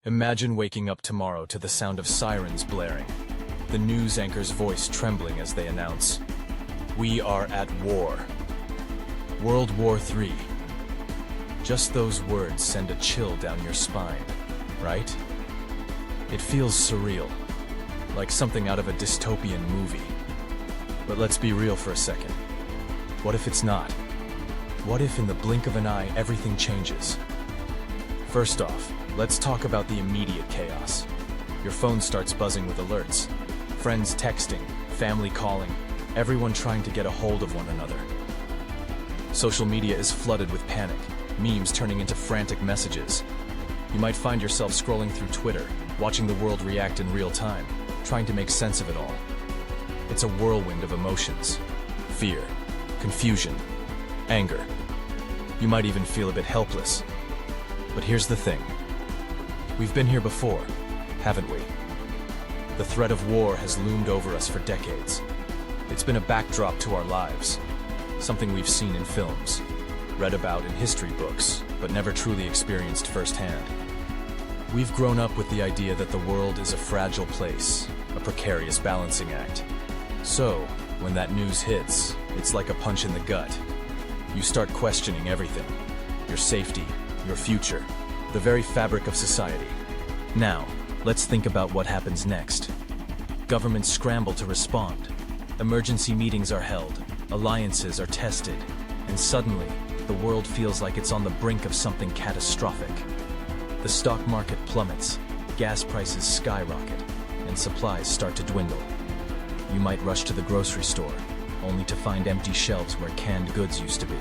Imagine waking up tomorrow to the sound of sirens blaring, the news anchor's voice trembling as they announce, "We are at war." World War III. Just those words send a chill down your spine, right? It feels surreal, like something out of a dystopian movie. But let's be real for a second. What if it's not? What if in the blink of an eye everything changes? First off, let's talk about the immediate chaos. Your phone starts buzzing with alerts. Friends texting, family calling, everyone trying to get a hold of one another. Social media is flooded with panic, memes turning into frantic messages. You might find yourself scrolling through Twitter, watching the world react in real time, trying to make sense of it all. It's a whirlwind of emotions. Fear, confusion, anger. You might even feel a bit helpless. But here's the thing. We've been here before, haven't we? The threat of war has loomed over us for decades. It's been a backdrop to our lives, something we've seen in films, read about in history books, but never truly experienced firsthand. We've grown up with the idea that the world is a fragile place, a precarious balancing act. So, when that news hits, it's like a punch in the gut. You start questioning everything. Your safety, your future, the very fabric of society. Now, let's think about what happens next. Governments scramble to respond. Emergency meetings are held, alliances are tested, and suddenly, the world feels like it's on the brink of something catastrophic. The stock market plummets, gas prices skyrocket, and supplies start to dwindle. You might rush to the grocery store, only to find empty shelves where canned goods used to be.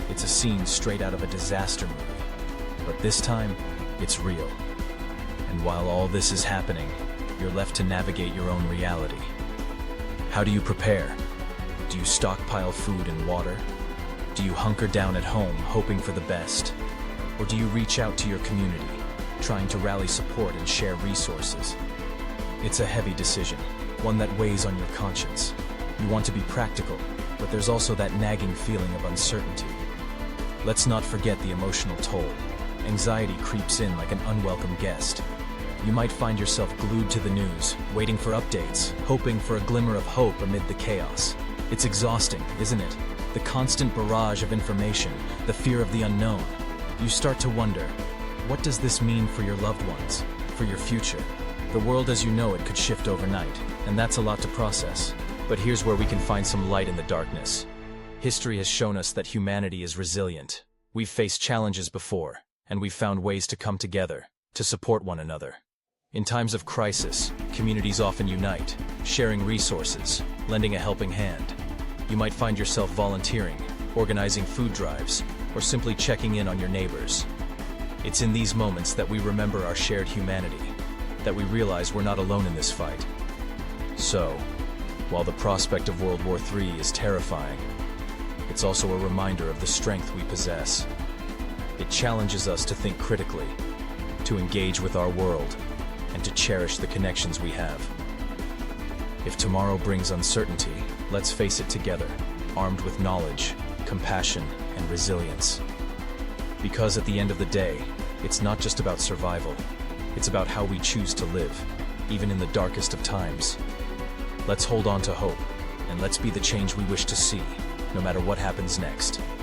It's a scene straight out of a disaster movie. But this time, it's real. And while all this is happening, you're left to navigate your own reality. How do you prepare? Do you stockpile food and water? Do you hunker down at home, hoping for the best? Or do you reach out to your community, trying to rally support and share resources? It's a heavy decision, one that weighs on your conscience. You want to be practical, but there's also that nagging feeling of uncertainty. Let's not forget the emotional toll. Anxiety creeps in like an unwelcome guest. You might find yourself glued to the news, waiting for updates, hoping for a glimmer of hope amid the chaos. It's exhausting, isn't it? The constant barrage of information, the fear of the unknown. You start to wonder, what does this mean for your loved ones, for your future? The world as you know it could shift overnight, and that's a lot to process. But here's where we can find some light in the darkness. History has shown us that humanity is resilient. We've faced challenges before, and we've found ways to come together, to support one another. In times of crisis, communities often unite, sharing resources, lending a helping hand. You might find yourself volunteering, organizing food drives, or simply checking in on your neighbors. It's in these moments that we remember our shared humanity, that we realize we're not alone in this fight. So, while the prospect of World War III is terrifying, it's also a reminder of the strength we possess. It challenges us to think critically, to engage with our world, and to cherish the connections we have. If tomorrow brings uncertainty, let's face it together, armed with knowledge, compassion, and resilience. Because at the end of the day, it's not just about survival, it's about how we choose to live, even in the darkest of times. Let's hold on to hope, and let's be the change we wish to see, no matter what happens next.